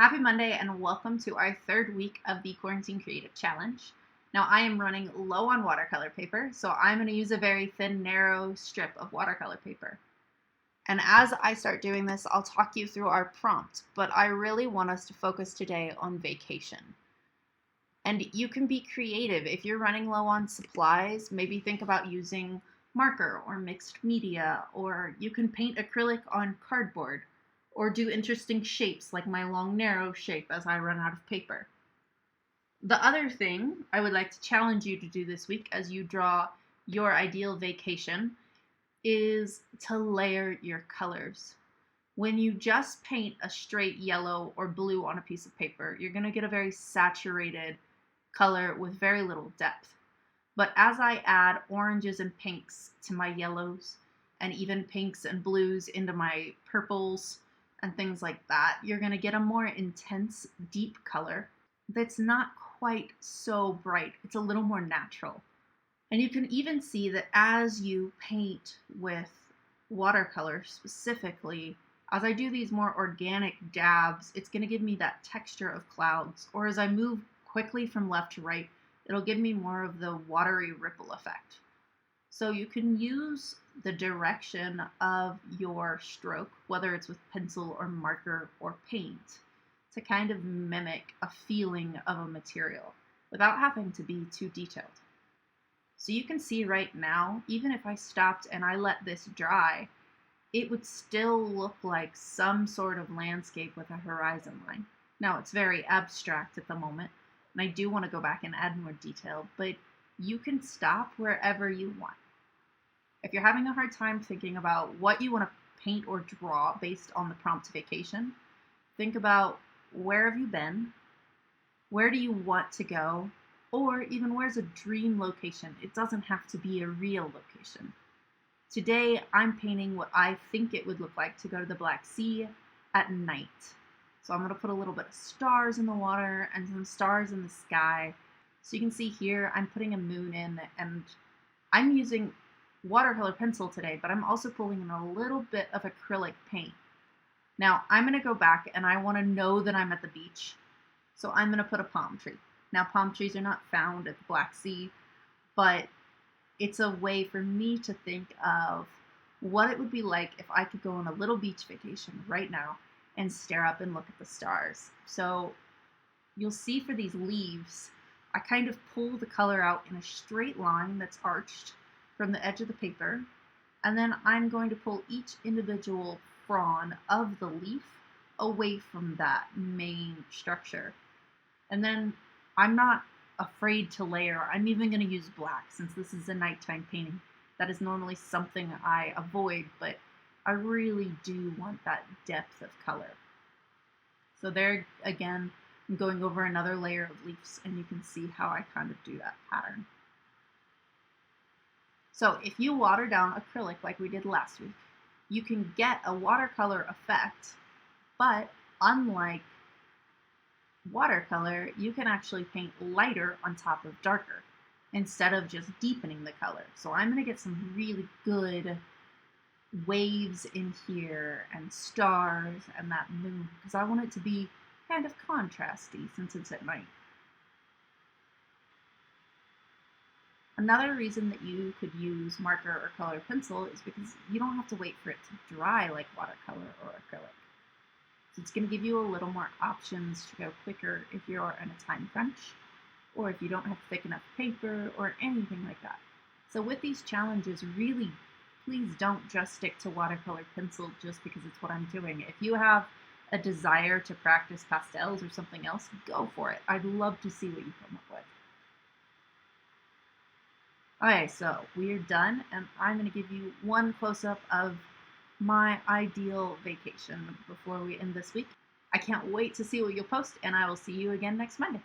Happy Monday and welcome to our third week of the Quarantine Creative Challenge. Now I am running low on watercolor paper, so I'm going to use a very thin, narrow strip of watercolor paper. And as I start doing this, I'll talk you through our prompt, but I really want us to focus today on vacation. And you can be creative. If you're running low on supplies, maybe think about using marker or mixed media, or you can paint acrylic on cardboard, or do interesting shapes like my long narrow shape as I run out of paper. The other thing I would like to challenge you to do this week as you draw your ideal vacation is to layer your colors. When you just paint a straight yellow or blue on a piece of paper, you're going to get a very saturated color with very little depth. But as I add oranges and pinks to my yellows, and even pinks and blues into my purples and things like that, you're going to get a more intense, deep color that's not quite so bright. It's a little more natural. And you can even see that as you paint with watercolor specifically, as I do these more organic dabs, it's going to give me that texture of clouds. Or as I move quickly from left to right, it'll give me more of the watery ripple effect. So you can use the direction of your stroke, whether it's with pencil or marker or paint, to kind of mimic a feeling of a material without having to be too detailed. So you can see right now, even if I stopped and I let this dry, it would still look like some sort of landscape with a horizon line. Now it's very abstract at the moment, and I do want to go back and add more detail, but you can stop wherever you want. If you're having a hard time thinking about what you want to paint or draw based on the prompt vacation, think about where have you been, where do you want to go, or even where's a dream location. It doesn't have to be a real location. Today, I'm painting what I think it would look like to go to the Black Sea at night. So I'm going to put a little bit of stars in the water and some stars in the sky. So you can see here, I'm putting a moon in, and I'm using watercolor pencil today, but I'm also pulling in a little bit of acrylic paint. Now I'm going to go back and I want to know that I'm at the beach. So I'm going to put a palm tree. Now palm trees are not found at the Black Sea, but it's a way for me to think of what it would be like if I could go on a little beach vacation right now and stare up and look at the stars. So you'll see for these leaves, I kind of pull the color out in a straight line that's arched from the edge of the paper, and then I'm going to pull each individual frond of the leaf away from that main structure. And then I'm not afraid to layer. I'm even going to use black since this is a nighttime painting. That is normally something I avoid, but I really do want that depth of color. So there again, I'm going over another layer of leaves, and you can see how I kind of do that pattern. So if you water down acrylic like we did last week, you can get a watercolor effect, but unlike watercolor, you can actually paint lighter on top of darker instead of just deepening the color. So I'm going to get some really good waves in here and stars and that moon because I want it to be kind of contrasty since it's at night. Another reason that you could use marker or colored pencil is because you don't have to wait for it to dry like watercolor or acrylic. So it's going to give you a little more options to go quicker if you're in a time crunch, or if you don't have thick enough paper or anything like that. So with these challenges, really, please don't just stick to watercolor pencil just because it's what I'm doing. If you have a desire to practice pastels or something else, go for it. I'd love to see what you come up with. Okay, so we are done, and I'm going to give you one close-up of my ideal vacation before we end this week. I can't wait to see what you'll post, and I will see you again next Monday.